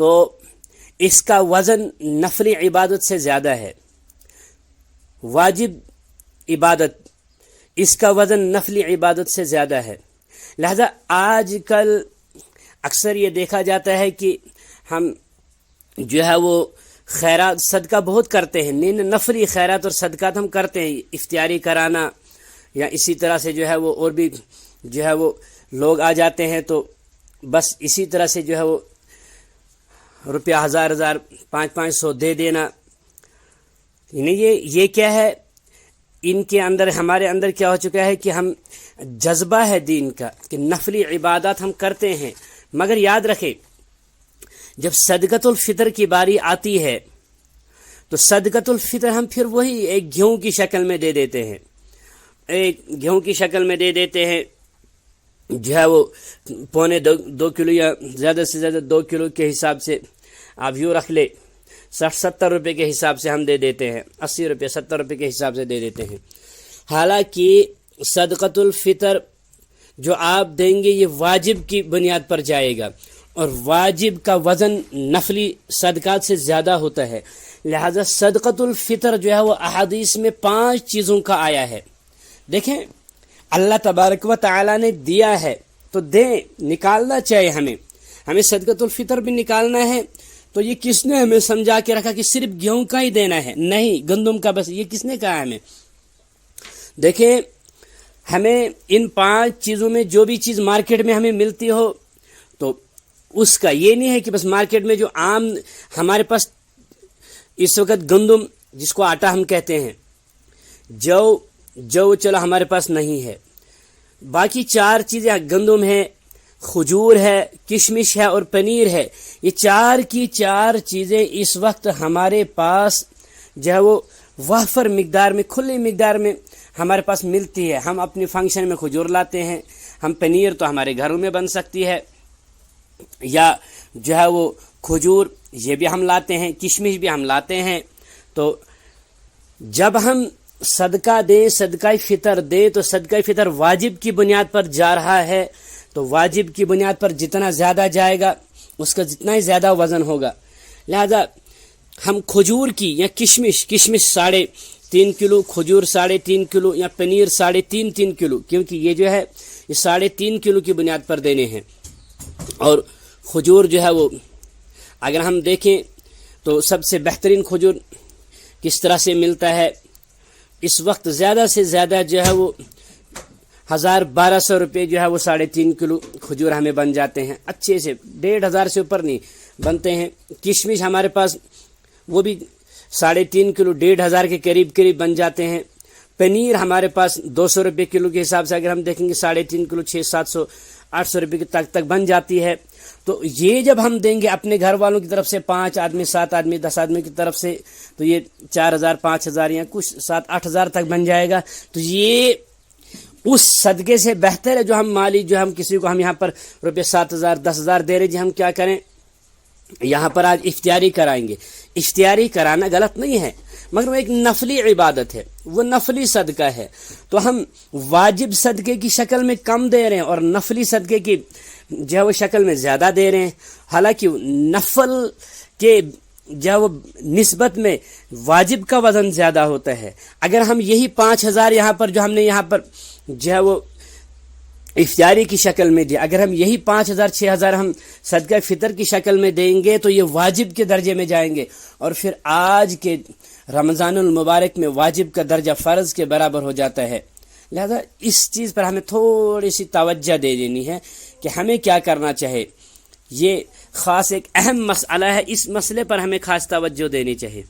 تو اس کا وزن نفلی عبادت سے زیادہ ہے. واجب عبادت اس کا وزن نفلی عبادت سے زیادہ ہے. لہذا آج کل اکثر یہ دیکھا جاتا ہے کہ ہم جو ہے وہ خیرات صدقہ بہت کرتے ہیں، نفلی خیرات اور صدقات ہم کرتے ہیں، افطاری کرانا یا اسی طرح سے جو ہے وہ اور بھی جو ہے وہ لوگ آ جاتے ہیں تو بس اسی طرح سے جو ہے وہ روپیہ 1000 500 دے دینا. یہ کیا ہے، ان کے اندر ہمارے اندر کیا ہو چکا ہے کہ ہم جذبہ ہے دین کا کہ نفلی عبادات ہم کرتے ہیں، مگر یاد رکھیں جب صدقۃ الفطر کی باری آتی ہے تو صدقۃ الفطر ہم پھر وہی ایک گیہوں کی شکل میں دے دیتے ہیں، جو ہے وہ 2 کلو یا زیادہ سے زیادہ 2 کلو کے حساب سے آپ یوں رکھ لے 60-70 روپے کے حساب سے ہم دے دیتے ہیں، 80 روپے 70 روپے کے حساب سے دے دیتے ہیں. حالانکہ صدقۃ الفطر جو آپ دیں گے یہ واجب کی بنیاد پر جائے گا، اور واجب کا وزن نفلی صدقات سے زیادہ ہوتا ہے. لہذا صدقۃ الفطر جو ہے وہ احادیث میں 5 چیزوں کا آیا ہے. دیکھیں اللہ تبارک و تعالی نے دیا ہے تو دیں، نکالنا چاہیے ہمیں صدقۃ الفطر بھی نکالنا ہے. تو یہ کس نے ہمیں سمجھا کے رکھا کہ صرف گیہوں کا ہی دینا ہے؟ نہیں، گندم کا بس. یہ کس نے کہا ہمیں؟ دیکھیں ہمیں ان 5 چیزوں میں جو بھی چیز مارکیٹ میں ہمیں ملتی ہو تو اس کا یہ نہیں ہے کہ بس مارکیٹ میں جو عام ہمارے پاس اس وقت گندم جس کو آٹا ہم کہتے ہیں، جو چلو ہمارے پاس نہیں ہے، باقی 4 چیزیں گندم ہے، کھجور ہے، کشمش ہے اور پنیر ہے. یہ 4 کی 4 چیزیں اس وقت ہمارے پاس جو ہے وہ وافر مقدار میں، کھلی مقدار میں ہمارے پاس ملتی ہے. ہم اپنی فنکشن میں کھجور لاتے ہیں، ہم پنیر تو ہمارے گھروں میں بن سکتی ہے، یا جو ہے وہ کھجور یہ بھی ہم لاتے ہیں، کشمش بھی ہم لاتے ہیں. تو جب ہم صدقہ دیں، صدقہ فطر دیں، تو صدقہ فطر واجب کی بنیاد پر جا رہا ہے. تو واجب کی بنیاد پر جتنا زیادہ جائے گا اس کا جتنا ہی زیادہ وزن ہوگا. لہذا ہم کھجور کی یا کشمش 3.5 کلو، کھجور 3.5 کلو یا پنیر 3.5 کلو، کیونکہ یہ جو ہے یہ 3.5 کلو کی بنیاد پر دینے ہیں. اور کھجور جو ہے وہ اگر ہم دیکھیں تو سب سے بہترین کھجور کس طرح سے ملتا ہے اس وقت، زیادہ سے زیادہ جو ہے وہ 1200 روپے جو ہے وہ 3.5 کلو کھجور ہمیں بن جاتے ہیں اچھے سے. 1,500 سے اوپر نہیں بنتے ہیں. کشمش ہمارے پاس وہ بھی 3.5 کلو 1,500 کے قریب بن جاتے ہیں. پنیر ہمارے پاس 200 روپے کلو کے حساب سے اگر ہم دیکھیں گے 3.5 کلو 600-700-800 روپے تک بن جاتی ہے. تو یہ جب ہم دیں گے اپنے گھر والوں کی طرف سے 5 آدمی 7 آدمی 10 آدمی کی طرف سے تو یہ 4,000 5,000 یا کچھ 7-8,000 تک بن جائے گا. تو یہ اس صدقے سے بہتر ہے جو ہم مالی جو ہم کسی کو ہم یہاں پر روپے 7,000 10,000 دے رہے جی ہم کیا کریں یہاں پر آج افطاری کرائیں گے. افطاری کرانا غلط نہیں ہے مگر وہ ایک نفلی عبادت ہے، وہ نفلی صدقہ ہے. تو ہم واجب صدقے کی شکل میں کم دے رہے ہیں اور نفلی صدقے کی جو ہے وہ شکل میں زیادہ دے رہے ہیں. حالانکہ نفل کے جو ہے وہ نسبت میں واجب کا وزن زیادہ ہوتا ہے. اگر ہم یہی 5,000 یہاں پر جو ہم نے یہاں پر جو ہے وہ افطاری کی شکل میں دیا، اگر ہم یہی 5,000 6,000 ہم صدقہ فطر کی شکل میں دیں گے تو یہ واجب کے درجے میں جائیں گے، اور پھر آج کے رمضان المبارک میں واجب کا درجہ فرض کے برابر ہو جاتا ہے. لہذا اس چیز پر ہمیں تھوڑی سی توجہ دے دینی ہے کہ ہمیں کیا کرنا چاہے. یہ خاص ایک اہم مسئلہ ہے، اس مسئلے پر ہمیں خاص توجہ دینی چاہیے.